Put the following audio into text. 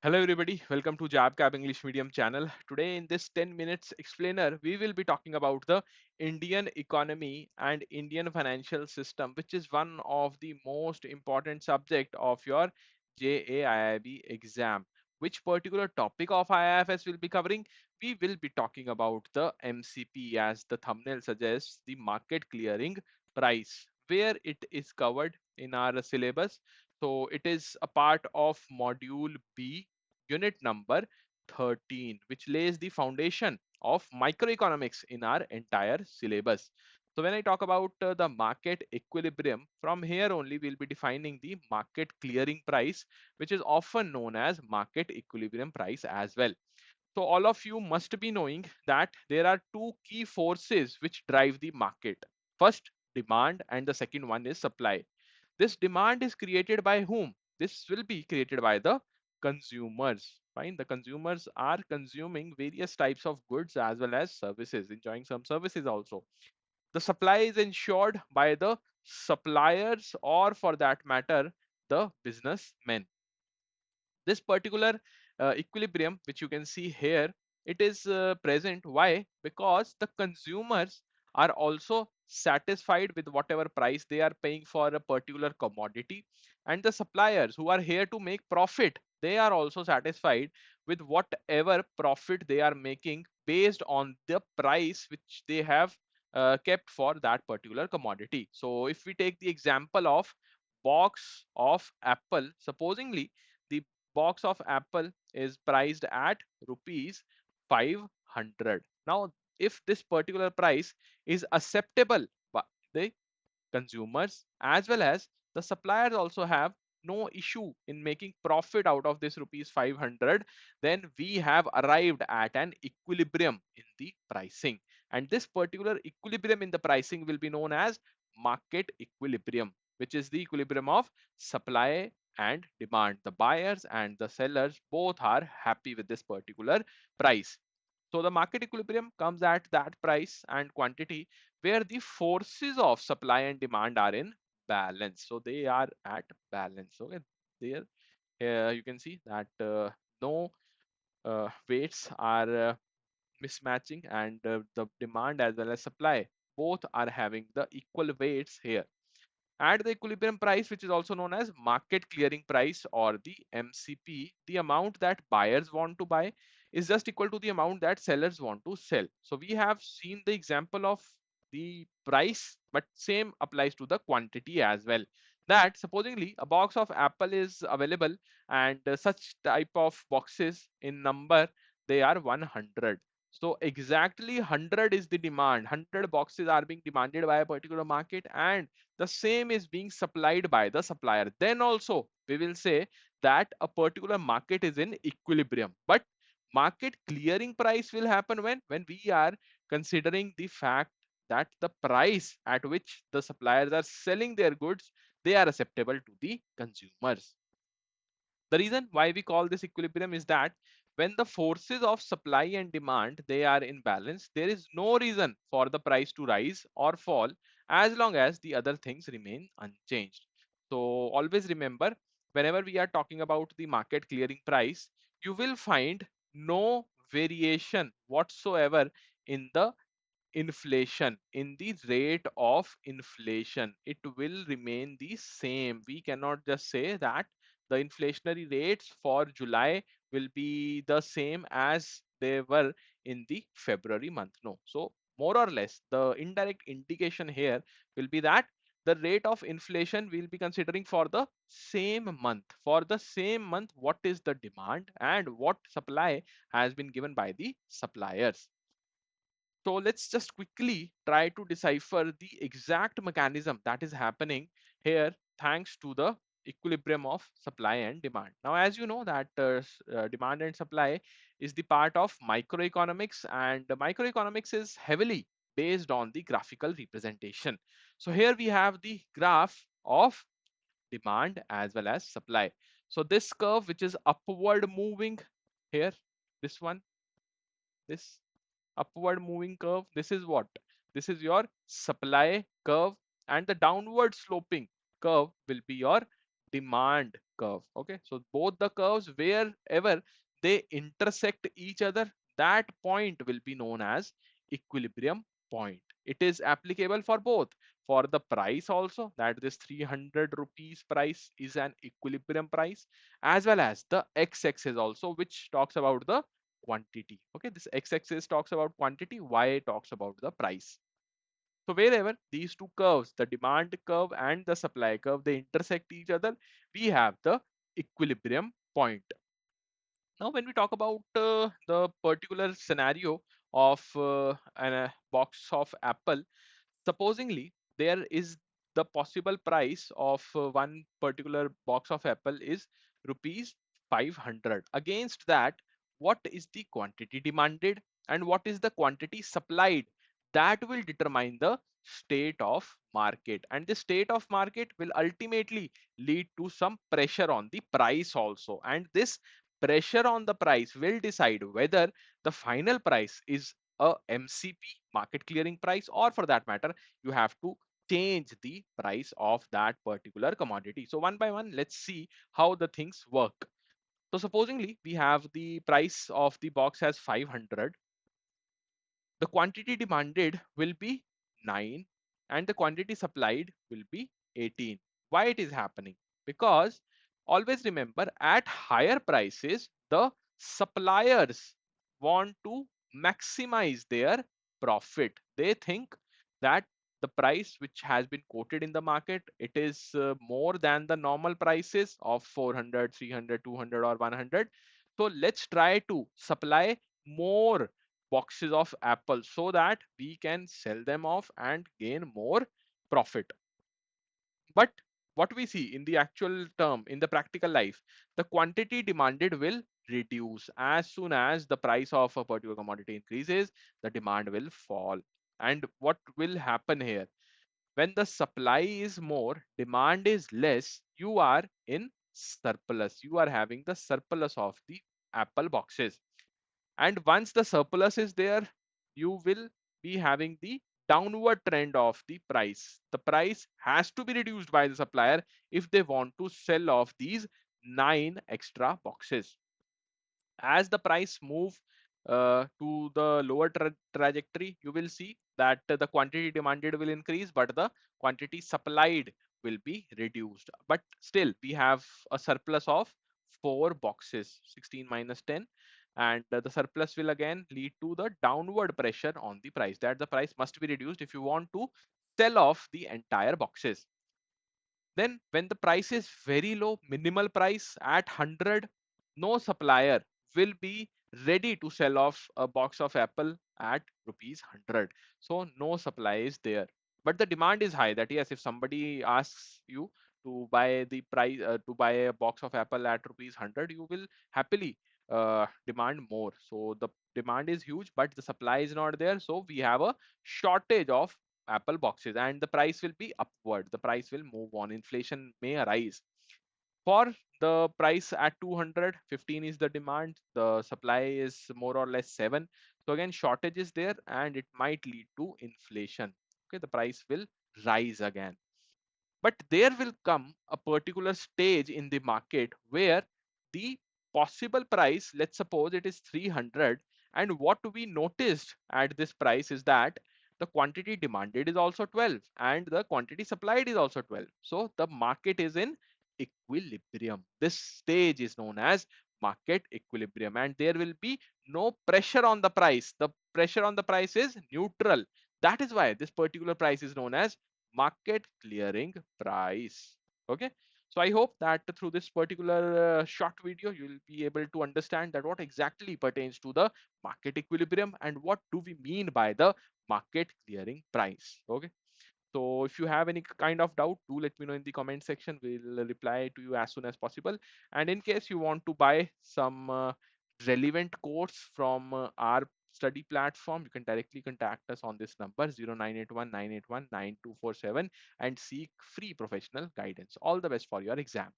Hello everybody, welcome to JAIIB CAIIB English Medium channel. Today in this 10 minutes explainer, we will be talking about the Indian economy and Indian financial system, which is one of the most important subject of your JAIIB exam. Which particular topic of IIFS will be covering? We will be talking about the MCP, as the thumbnail suggests, the market clearing price, where it is covered in our syllabus. So it is a part of module B, unit number 13, which lays the foundation of microeconomics in our entire syllabus. So when I talk about the market equilibrium, from here only we'll be defining the market clearing price, which is often known as market equilibrium price as well. So all of you must be knowing that there are two key forces which drive the market. First, demand, and the second one is supply. This demand is created by whom? This will be created by the consumers. Fine, the consumers are consuming various types of goods as well as services, enjoying some services also. The supply is ensured by the suppliers, or for that matter, the businessmen. This particular equilibrium, which you can see here, it is present. Why? Because the consumers are also satisfied with whatever price they are paying for a particular commodity, and the suppliers, who are here to make profit, they are also satisfied with whatever profit they are making based on the price which they have kept for that particular commodity. So if we take the example of box of apple, supposingly the box of apple is priced at rupees 500. Now, if this particular price is acceptable by the consumers as well as the suppliers also have no issue in making profit out of this rupees 500, then we have arrived at an equilibrium in the pricing, and this particular equilibrium in the pricing will be known as market equilibrium, which is the equilibrium of supply and demand. The buyers and the sellers both are happy with this particular price. So the market equilibrium comes at that price and quantity where the forces of supply and demand are in balance. So they are at balance. Okay, there you can see that no weights are mismatching, and the demand as well as supply both are having the equal weights here. At the equilibrium price, which is also known as market clearing price or the MCP, the amount that buyers want to buy is just equal to the amount that sellers want to sell. So we have seen the example of the price, but same applies to the quantity as well. That supposingly a box of apple is available, and such type of boxes in number, they are 100. So exactly 100 is the demand. 100 boxes are being demanded by a particular market, and the same is being supplied by the supplier. Then also we will say that a particular market is in equilibrium. But market clearing price will happen when we are considering the fact that the price at which the suppliers are selling their goods, they are acceptable to the consumers. The reason why we call this equilibrium is that when the forces of supply and demand, they are in balance, there is no reason for the price to rise or fall as long as the other things remain unchanged. So always remember, whenever we are talking about the market clearing price, you will find no variation whatsoever in the inflation, in the rate of inflation. It will remain the same. We cannot just say that the inflationary rates for July will be the same as they were in the February month. No. So more or less the indirect indication here will be that the rate of inflation we'll be considering for the same month. For the same month, what is the demand and what supply has been given by the suppliers. So let's just quickly try to decipher the exact mechanism that is happening here thanks to the equilibrium of supply and demand. Now, as you know that demand and supply is the part of microeconomics, and the microeconomics is heavily based on the graphical representation. So here we have the graph of demand as well as supply. So this curve, which is upward moving here, this one, this upward moving curve, this is what? This is your supply curve, and the downward sloping curve will be your demand curve. Okay, so both the curves, wherever they intersect each other, that point will be known as equilibrium point. It is applicable for both, for the price also, that this 300 rupees price is an equilibrium price, as well as the x-axis also, which talks about the quantity. Okay, this x-axis talks about quantity, y talks about the price. So wherever these two curves, the demand curve and the supply curve, they intersect each other, we have the equilibrium point. Now, when we talk about the particular scenario of a box of apple, supposingly there is the possible price of one particular box of apple is rupees 500. Against that, what is the quantity demanded and what is the quantity supplied? That will determine the state of market, and the state of market will ultimately lead to some pressure on the price also, and this pressure on the price will decide whether the final price is a MCP, market clearing price, or for that matter, you have to change the price of that particular commodity. So one by one, let's see how the things work. So supposingly we have the price of the box as 500, the quantity demanded will be 9 and the quantity supplied will be 18. Why it is happening? Because always remember, at higher prices the suppliers want to maximize their profit. They think that the price which has been quoted in the market, it is more than the normal prices of 400, 300, 200 or 100. So let's try to supply more boxes of apples so that we can sell them off and gain more profit. But what we see in the actual term, in the practical life, the quantity demanded will reduce. As soon as the price of a particular commodity increases, the demand will fall. And what will happen here? When the supply is more, demand is less, you are in surplus. You are having the surplus of the apple boxes. And once the surplus is there, you will be having the downward trend of the price. The price has to be reduced by the supplier if they want to sell off these 9 extra boxes. As the price move to the lower trajectory, you will see that the quantity demanded will increase, but the quantity supplied will be reduced. But still, we have a surplus of 4 boxes, 16 minus 10, and the surplus will again lead to the downward pressure on the price. That the price must be reduced if you want to sell off the entire boxes. Then when the price is very low, minimal price at 100, no supplier will be ready to sell off a box of apple at rupees 100. So no supply is there. But the demand is high, that yes, if somebody asks you to buy the price to buy a box of apple at rupees 100, you will happily demand more. So the demand is huge, but the supply is not there. So we have a shortage of apple boxes and the price will be upward. The price will move on. Inflation may arise. For the price at 200, 15 is the demand. The supply is more or less 7. So again, shortage is there and it might lead to inflation. Okay, the price will rise again. But there will come a particular stage in the market where the possible price, let's suppose it is 300, and what we noticed at this price is that the quantity demanded is also 12 and the quantity supplied is also 12. So the market is in equilibrium. This stage is known as market equilibrium and there will be no pressure on the price. The pressure on the price is neutral. That is why this particular price is known as market clearing price. Okay, so I hope that through this particular short video you will be able to understand that what exactly pertains to the market equilibrium and what do we mean by the market clearing price. Okay, so if you have any kind of doubt, do let me know in the comment section. We'll reply to you as soon as possible. And in case you want to buy some relevant course from our study platform, you can directly contact us on this number 0981 981 9247 and seek free professional guidance. All the best for your exam.